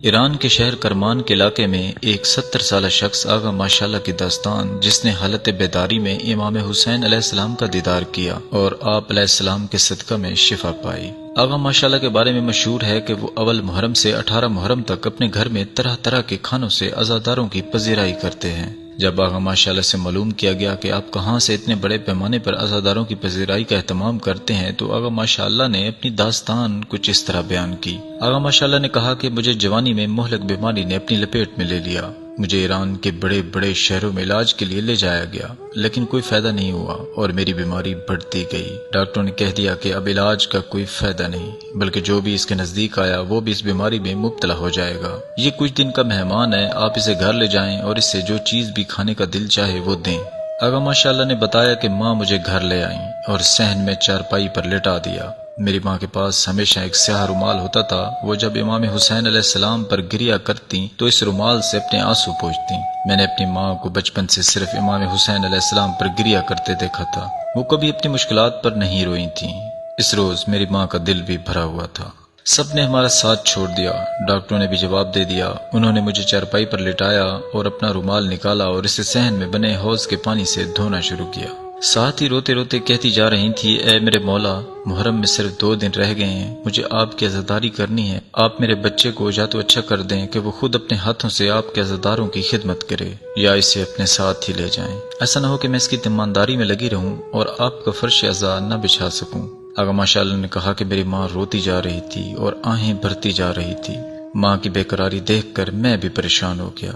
ایران کے شہر کرمان کے علاقے میں ایک 70 سالہ شخص آغا ماشاءاللہ کی داستان، جس نے حالت بیداری میں امام حسین علیہ السلام کا دیدار کیا اور آپ علیہ السلام کے صدقہ میں شفا پائی۔ آغا ماشاءاللہ کے بارے میں مشہور ہے کہ وہ اول محرم سے 18 محرم تک اپنے گھر میں طرح طرح کے کھانوں سے عزاداروں کی پذیرائی کرتے ہیں۔ جب آغا ماشاءاللہ سے معلوم کیا گیا کہ آپ کہاں سے اتنے بڑے پیمانے پر عزاداروں کی پذیرائی کا اہتمام کرتے ہیں، تو آغا ماشاءاللہ نے اپنی داستان کچھ اس طرح بیان کی۔ آغا ماشاءاللہ نے کہا کہ مجھے جوانی میں مہلک بیماری نے اپنی لپیٹ میں لے لیا۔ مجھے ایران کے بڑے بڑے شہروں میں علاج کے لیے لے جایا گیا، لیکن کوئی فائدہ نہیں ہوا اور میری بیماری بڑھتی گئی۔ ڈاکٹروں نے کہہ دیا کہ اب علاج کا کوئی فائدہ نہیں، بلکہ جو بھی اس کے نزدیک آیا وہ بھی اس بیماری میں مبتلا ہو جائے گا۔ یہ کچھ دن کا مہمان ہے، آپ اسے گھر لے جائیں اور اس سے جو چیز بھی کھانے کا دل چاہے وہ دیں۔ آغا ماشاءاللہ نے بتایا کہ ماں مجھے گھر لے آئیں اور صحن میں چارپائی پر لٹا دیا۔ میری ماں کے پاس ہمیشہ ایک سیاہ رومال ہوتا تھا، وہ جب امام حسین علیہ السلام پر گریا کرتی تو اس رومال سے اپنے آنسو پوچھتی۔ میں نے اپنی ماں کو بچپن سے صرف امام حسین علیہ السلام پر گریا کرتے دیکھا تھا، وہ کبھی اپنی مشکلات پر نہیں روئی تھیں۔ اس روز میری ماں کا دل بھی بھرا ہوا تھا۔ سب نے ہمارا ساتھ چھوڑ دیا، ڈاکٹروں نے بھی جواب دے دیا۔ انہوں نے مجھے چارپائی پر لٹایا اور اپنا رومال نکالا اور اسے صحن میں بنے حوض کے پانی سے دھونا شروع کیا۔ ساتھ ہی روتے روتے کہتی جا رہی تھی، اے میرے مولا، محرم میں صرف 2 دن رہ گئے ہیں، مجھے آپ کی عزاداری کرنی ہے۔ آپ میرے بچے کو یا تو اچھا کر دیں کہ وہ خود اپنے ہاتھوں سے آپ کے عزاداروں کی خدمت کرے، یا اسے اپنے ساتھ ہی لے جائیں۔ ایسا نہ ہو کہ میں اس کی تیمانداری میں لگی رہوں اور آپ کا فرش عزا نہ بچھا سکوں۔ آغا ماشاءاللہ نے کہا کہ میری ماں روتی جا رہی تھی اور آہیں بھرتی جا رہی تھی۔ ماں کی بے قراری دیکھ کر میں بھی پریشان ہو گیا۔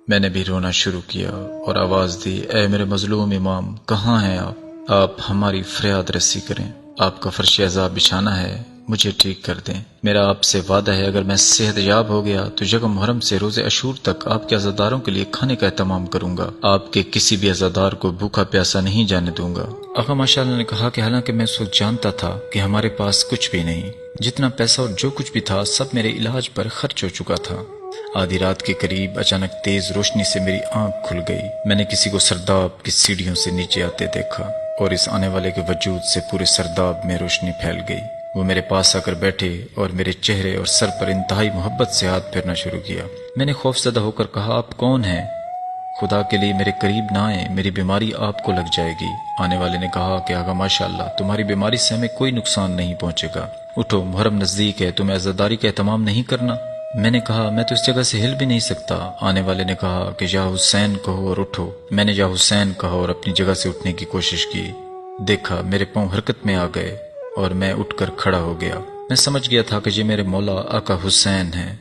میں نے بھی رونا شروع کیا اور آواز دی، اے میرے مظلوم امام، کہاں ہیں آپ؟ آپ ہماری فریاد رسی کریں، آپ کا فرش عذاب بچھانا ہے، مجھے ٹھیک کر دیں۔ میرا آپ سے وعدہ ہے، اگر میں صحت یاب ہو گیا تو یکم محرم سے روز عاشور تک آپ کے عزاداروں کے لیے کھانے کا اہتمام کروں گا، آپ کے کسی بھی عزادار کو بھوکا پیاسا نہیں جانے دوں گا۔ آقا ماشاءاللہ نے کہا کہ حالانکہ میں اس وقت جانتا تھا کہ ہمارے پاس کچھ بھی نہیں، جتنا پیسہ اور جو کچھ بھی تھا سب میرے علاج پر خرچ ہو چکا تھا۔ آدھی رات کے قریب اچانک تیز روشنی سے میری آنکھ کھل گئی۔ میں نے کسی کو سرداب کی سیڑھیوں سے نیچے آتے دیکھا اور اس آنے والے کے وجود سے پورے سرداب میں روشنی پھیل گئی۔ وہ میرے پاس آ کر بیٹھے اور میرے چہرے اور سر پر انتہائی محبت سے ہاتھ پھیرنا شروع کیا۔ میں نے خوف زدہ ہو کر کہا، آپ کون ہیں؟ خدا کے لیے میرے قریب نہ آئیں، میری بیماری آپ کو لگ جائے گی۔ آنے والے نے کہا کہ آغا ماشاءاللہ، تمہاری بیماری سے ہمیں کوئی نقصان نہیں پہنچے گا، اٹھو، محرم نزدیک ہے، تمہیں عزاداری کا اہتمام نہیں کرنا؟ میں نے کہا، میں تو اس جگہ سے ہل بھی نہیں سکتا۔ آنے والے نے کہا کہ یا حسین کہو اور اٹھو۔ میں نے یا حسین کہا اور اپنی جگہ سے اٹھنے کی کوشش کی۔ دیکھا میرے پاؤں حرکت میں آ گئے اور میں اٹھ کر کھڑا ہو گیا۔ میں سمجھ گیا تھا کہ یہ میرے مولا آقا حسین ہیں۔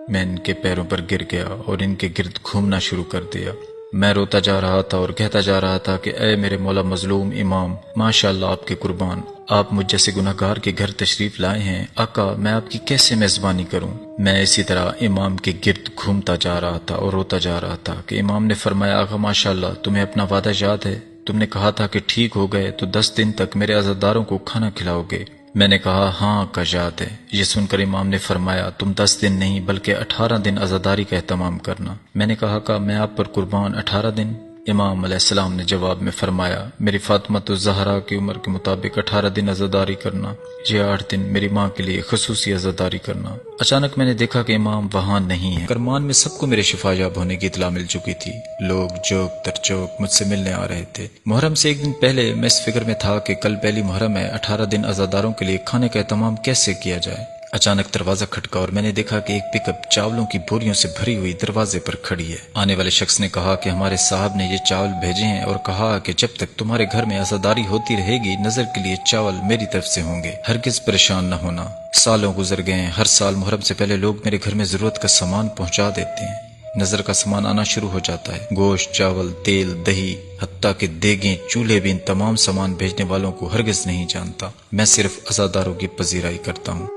میں ان کے پیروں پر گر گیا اور ان کے گرد گھومنا شروع کر دیا۔ میں روتا جا رہا تھا اور کہتا جا رہا تھا کہ اے میرے مولا مظلوم امام، ماشاءاللہ آپ کے قربان، آپ مجھ جیسے گناہگار کے گھر تشریف لائے ہیں، آقا میں آپ کی کیسے میزبانی کروں؟ میں اسی طرح امام کے گرد گھومتا جا رہا تھا اور روتا جا رہا تھا کہ امام نے فرمایا، آقا ماشاءاللہ، تمہیں اپنا وعدہ یاد ہے؟ تم نے کہا تھا کہ ٹھیک ہو گئے تو 10 دن تک میرے عزاداروں کو کھانا کھلاؤ گے۔ میں نے کہا ہاں آقا یاد ہے۔ یہ سن کر امام نے فرمایا، تم 10 دن نہیں بلکہ 18 دن عزاداری کا اہتمام کرنا۔ میں نے کہا کہ میں آپ پر قربان 18 دن؟ امام علیہ السلام نے جواب میں فرمایا، میری فاطمہ الزہرا کی عمر کے مطابق 18 دن عزاداری کرنا، یہ 8 دن میری ماں کے لیے خصوصی عزاداری کرنا۔ اچانک میں نے دیکھا کہ امام وہاں نہیں ہے۔ کرمان میں سب کو میرے شفا یاب ہونے کی اطلاع مل چکی تھی۔ لوگ چوک در چوک مجھ سے ملنے آ رہے تھے۔ محرم سے 1 دن پہلے میں اس فکر میں تھا کہ کل پہلی محرم ہے، 18 دن عزاداروں کے لیے کھانے کا اہتمام کیسے کیا جائے۔ اچانک دروازہ کھٹکا اور میں نے دیکھا کہ ایک پک اپ چاولوں کی بوریوں سے بھری ہوئی دروازے پر کھڑی ہے۔ آنے والے شخص نے کہا کہ ہمارے صاحب نے یہ چاول بھیجے ہیں اور کہا کہ جب تک تمہارے گھر میں عزاداری ہوتی رہے گی، نظر کے لیے چاول میری طرف سے ہوں گے، ہرگز پریشان نہ ہونا۔ سالوں گزر گئے ہیں، ہر سال محرم سے پہلے لوگ میرے گھر میں ضرورت کا سامان پہنچا دیتے ہیں۔ نظر کا سامان آنا شروع ہو جاتا ہے، گوشت، چاول، تیل، دہی، حتیٰ کہ دیگیں، چولہے بھی ان تمام سامان بھیجنے والوں کو ہرگز نہیں جانتا۔ میں صرف عزاداروں کی پذیرائی کرتا ہوں۔